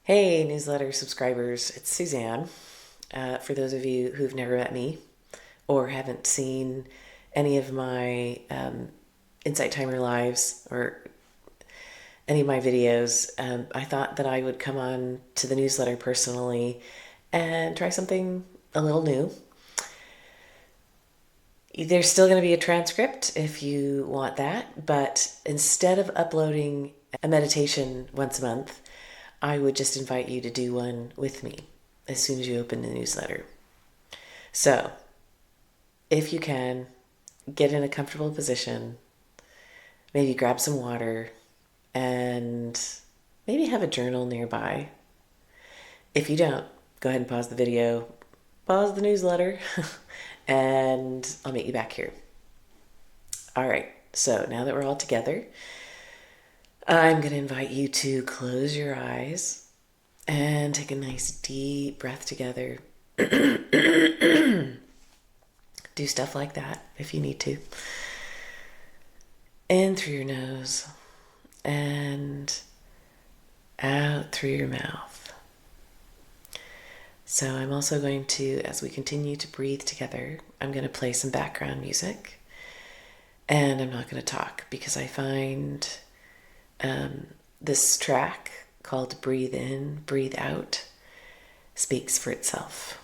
Hey, newsletter subscribers, it's Suzanne. For those of you who've never met me or haven't seen any of my Insight Timer lives or any of my videos, I thought that I would come on to the newsletter personally and try something a little new. There's still going to be a transcript if you want that, but instead of uploading a meditation once a month, I would just invite you to do one with me as soon as you open the newsletter. So, if you can, get in a comfortable position, maybe grab some water, and maybe have a journal nearby. If you don't, go ahead and pause the video, pause the newsletter, and I'll meet you back here. All right, so now that we're all together, I'm going to invite you to close your eyes and take a nice deep breath together. Do stuff like that if you need to. In through your nose and out through your mouth. So I'm also going to, as we continue to breathe together, I'm going to play some background music. And I'm not going to talk because I find this track called Breathe In, Breathe Out speaks for itself.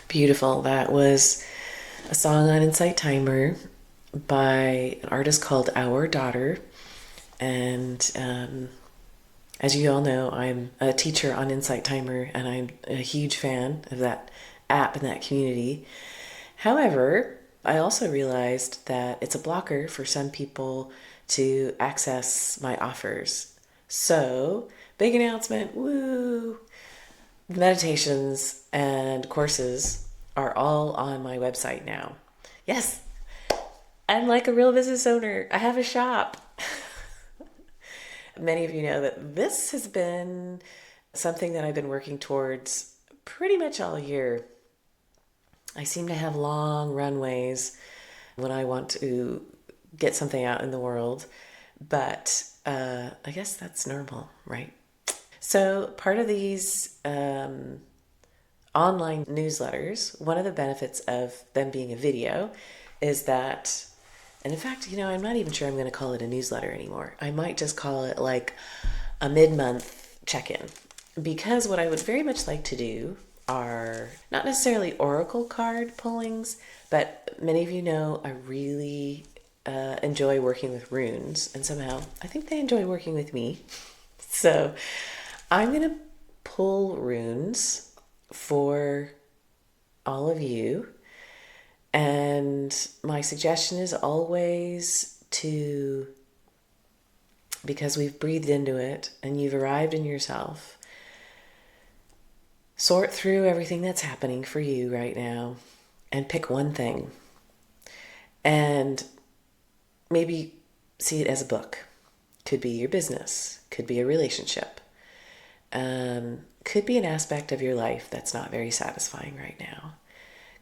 Beautiful. That was a song on Insight Timer by an artist called Our Daughter. And as you all know, I'm a teacher on Insight Timer, and I'm a huge fan of that app and that community. However, I also realized that it's a blocker for some people to access my offers. So, big announcement, woo! Meditations and courses are all on my website now. Yes, I'm like a real business owner. I have a shop. Many of you know that this has been something that I've been working towards pretty much all year. I seem to have long runways when I want to get something out in the world, but I guess that's normal, right? So part of these online newsletters, one of the benefits of them being a video is that, and in fact, I'm not even sure I'm going to call it a newsletter anymore. I might just call it like a mid-month check-in. because what I would very much like to do are not necessarily oracle card pullings, but many of you know I really enjoy working with runes, and somehow I think they enjoy working with me. So I'm going to pull runes for all of you. And my suggestion is always to, because we've breathed into it and you've arrived in yourself, sort through everything that's happening for you right now and pick one thing. And maybe see it as a book. Could be your business, could be a relationship, could be an aspect of your life that's not very satisfying right now.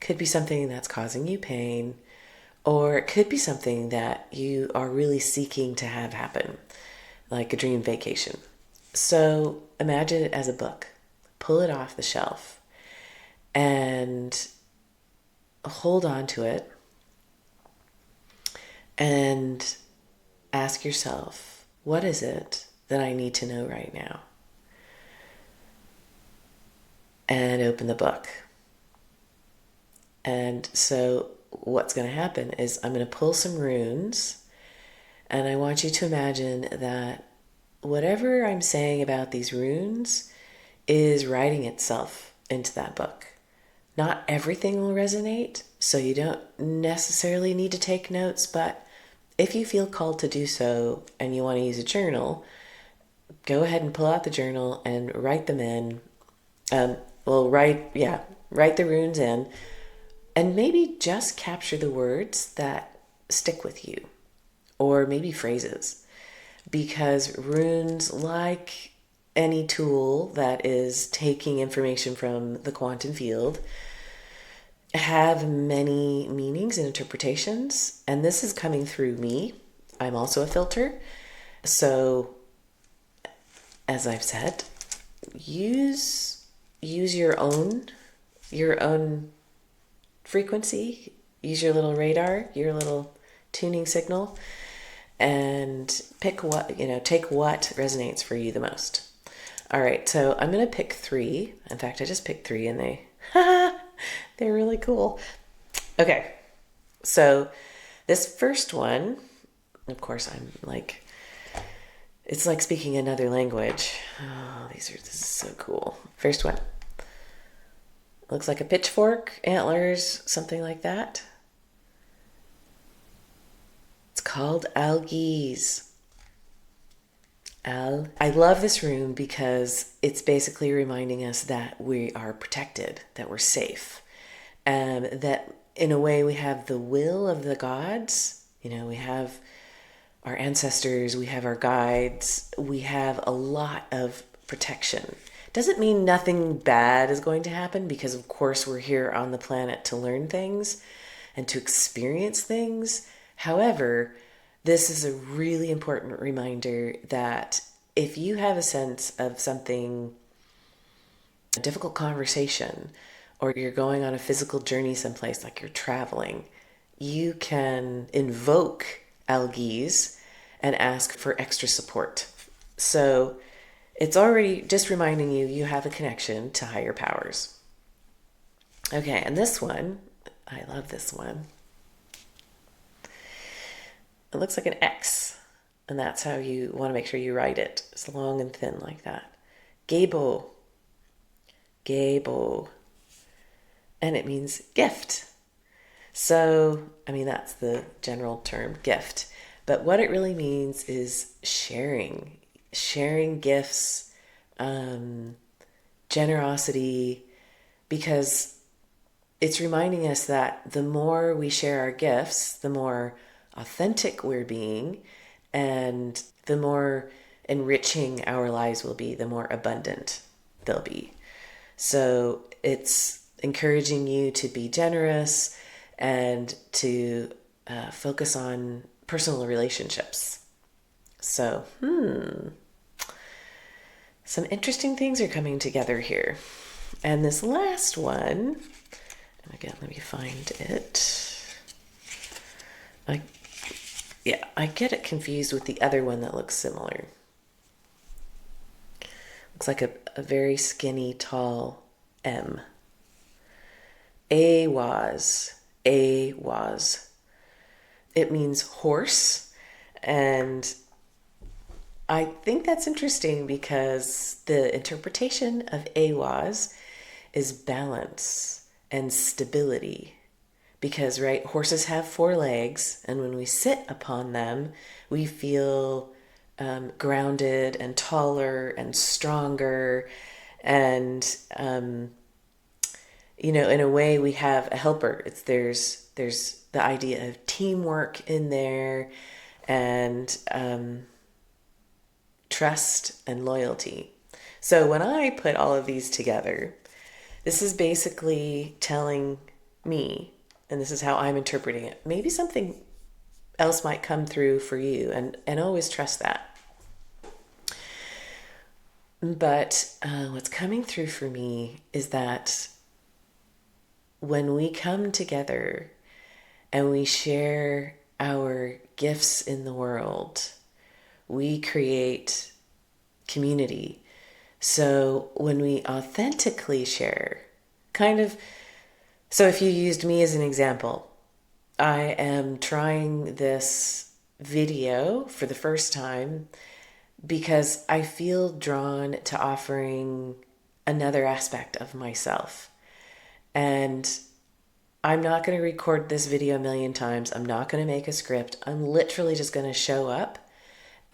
Could be something that's causing you pain, or it could be something that you are really seeking to have happen, like a dream vacation. So imagine it as a book. Pull it off the shelf and hold on to it and ask yourself, what is it that I need to know right now? And open the book. And so what's going to happen is I'm going to pull some runes, and I want you to imagine that whatever I'm saying about these runes is writing itself into that book. Not everything will resonate, so you don't necessarily need to take notes, but if you feel called to do so and you want to use a journal, go ahead and pull out the journal and write them in. Write the runes in, and maybe just capture the words that stick with you, or maybe phrases, because runes, like any tool that is taking information from the quantum field, have many meanings and interpretations, and this is coming through me. I'm also a filter. So, as I've said, use your own frequency, use your little radar, your little tuning signal, and take what resonates for you the most. All right, so I'm going to pick 3. In fact, I just picked 3 and they're really cool. Okay, so this first one, of course, it's like speaking another language. Oh, this is so cool. First one. Looks like a pitchfork, antlers, something like that. It's called Algiz. I love this rune because it's basically reminding us that we are protected, that we're safe, that in a way we have the will of the gods. We have our ancestors, we have our guides, we have a lot of protection. Doesn't mean nothing bad is going to happen, because of course we're here on the planet to learn things and to experience things. However, this is a really important reminder that if you have a sense of something, a difficult conversation, or you're going on a physical journey someplace, like you're traveling, you can invoke Algiz and ask for extra support. So it's already just reminding you have a connection to higher powers. Okay, and this one, I love this one. It looks like an X, and that's how you want to make sure you write it. It's long and thin like that. Gebo. Gebo. And it means gift. So, that's the general term, gift. But what it really means is sharing gifts, generosity, because it's reminding us that the more we share our gifts, the more authentic we're being, and the more enriching our lives will be, the more abundant they'll be. So it's encouraging you to be generous and to focus on personal relationships. So, some interesting things are coming together here. And this last one, and again, let me find it. I get it confused with the other one that looks similar. Looks It's like a very skinny, tall M. Awaz. Awaz. It means horse. And I think that's interesting because the interpretation of Awaz is balance and stability. Because, right, horses have 4 legs, and when we sit upon them, we feel grounded and taller and stronger. And, in a way, we have a helper. There's the idea of teamwork in there, and trust and loyalty. So when I put all of these together, this is basically telling me, and this is how I'm interpreting it. Maybe something else might come through for you, and always trust that. But what's coming through for me is that when we come together and we share our gifts in the world, we create community. So when we authentically share, so if you used me as an example, I am trying this video for the first time because I feel drawn to offering another aspect of myself. And I'm not going to record this video a million times. I'm not going to make a script. I'm literally just going to show up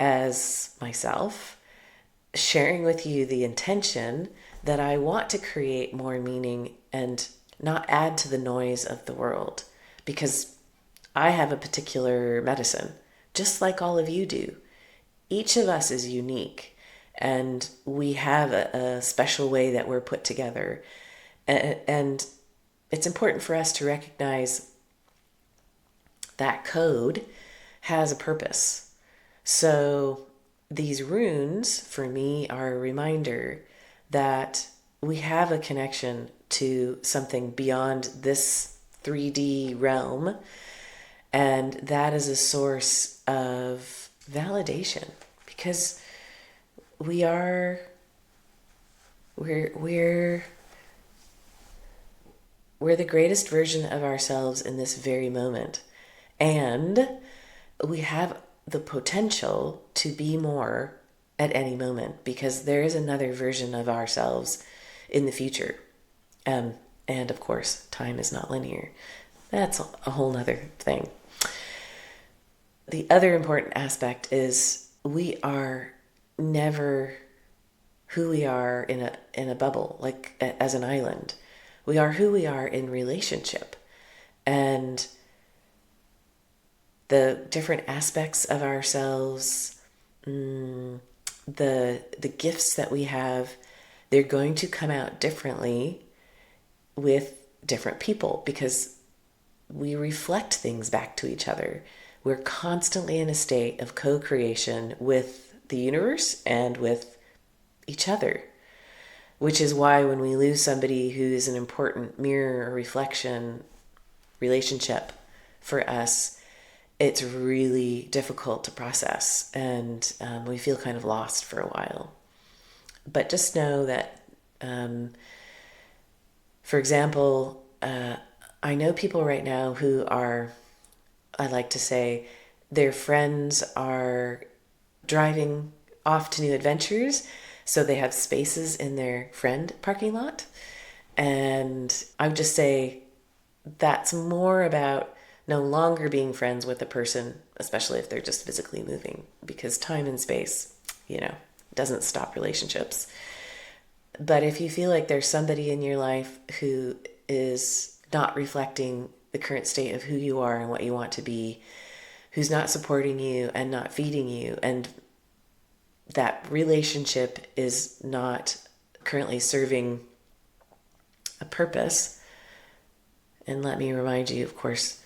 as myself, sharing with you the intention that I want to create more meaning and not add to the noise of the world, because I have a particular medicine, just like all of you do. Each of us is unique, and we have a special way that we're put together. And it's important for us to recognize that code has a purpose. So these runes, for me, are a reminder that we have a connection to something beyond this 3D realm, and that is a source of validation, because we're the greatest version of ourselves in this very moment, and we have the potential to be more at any moment, because there is another version of ourselves in the future. And of course, time is not linear. That's a whole nother thing. The other important aspect is we are never who we are in a bubble, like as an island. We are who we are in relationship. And the different aspects of ourselves, the gifts that we have, they're going to come out differently with different people, because we reflect things back to each other. We're constantly in a state of co-creation with the universe and with each other, which is why when we lose somebody who is an important mirror or reflection relationship for us, it's really difficult to process, and we feel kind of lost for a while. But just know that, for example, I know people right now who are, I like to say, their friends are driving off to new adventures, so they have spaces in their friend parking lot. And I would just say that's more about no longer being friends with a person, especially if they're just physically moving, because time and space, doesn't stop relationships. But if you feel like there's somebody in your life who is not reflecting the current state of who you are and what you want to be, who's not supporting you and not feeding you, and that relationship is not currently serving a purpose. And let me remind you, of course,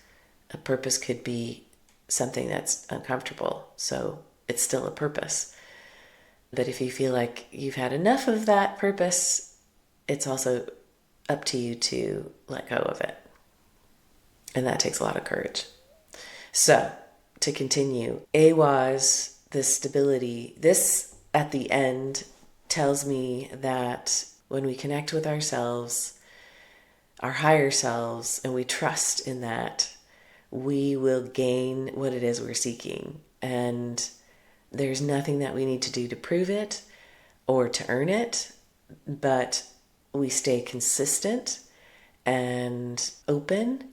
a purpose could be something that's uncomfortable, so it's still a purpose. But if you feel like you've had enough of that purpose, it's also up to you to let go of it. And that takes a lot of courage. So, to continue, Awaz, the stability, this at the end tells me that when we connect with ourselves, our higher selves, and we trust in that, we will gain what it is we're seeking. And there's nothing that we need to do to prove it or to earn it, but we stay consistent and open,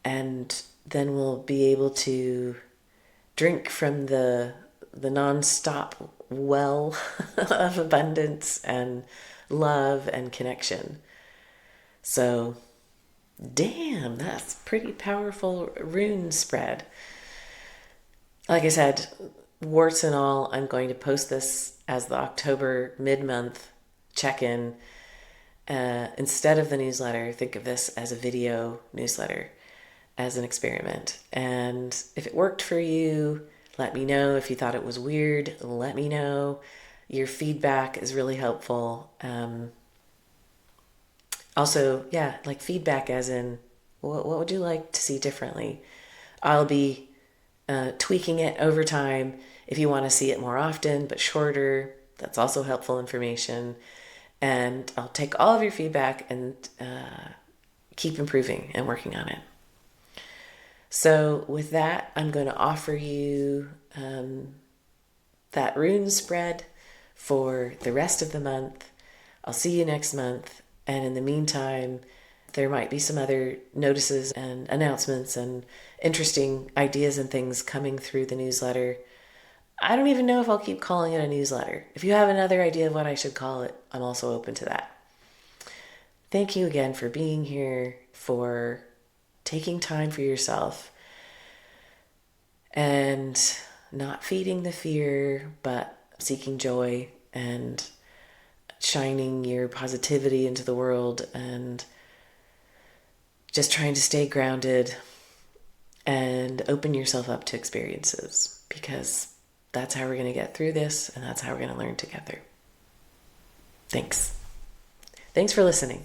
and then we'll be able to drink from the non-stop well of abundance and love and connection. So, damn, that's pretty powerful rune spread. Like I said, warts and all, I'm going to post this as the October mid-month check-in. Instead of the newsletter, think of this as a video newsletter, as an experiment. And if it worked for you, let me know. If you thought it was weird, let me know. Your feedback is really helpful. Also, yeah, like feedback as in, what would you like to see differently? I'll be tweaking it over time. If you want to see it more often but shorter, that's also helpful information. And I'll take all of your feedback and keep improving and working on it. So with that, I'm going to offer you that rune spread for the rest of the month. I'll see you next month. And in the meantime, there might be some other notices and announcements and interesting ideas and things coming through the newsletter. I don't even know if I'll keep calling it a newsletter. If you have another idea of what I should call it, I'm also open to that. Thank you again for being here, for taking time for yourself and not feeding the fear, but seeking joy and shining your positivity into the world, and just trying to stay grounded and open yourself up to experiences, because that's how we're going to get through this, and that's how we're going to learn together. Thanks for listening.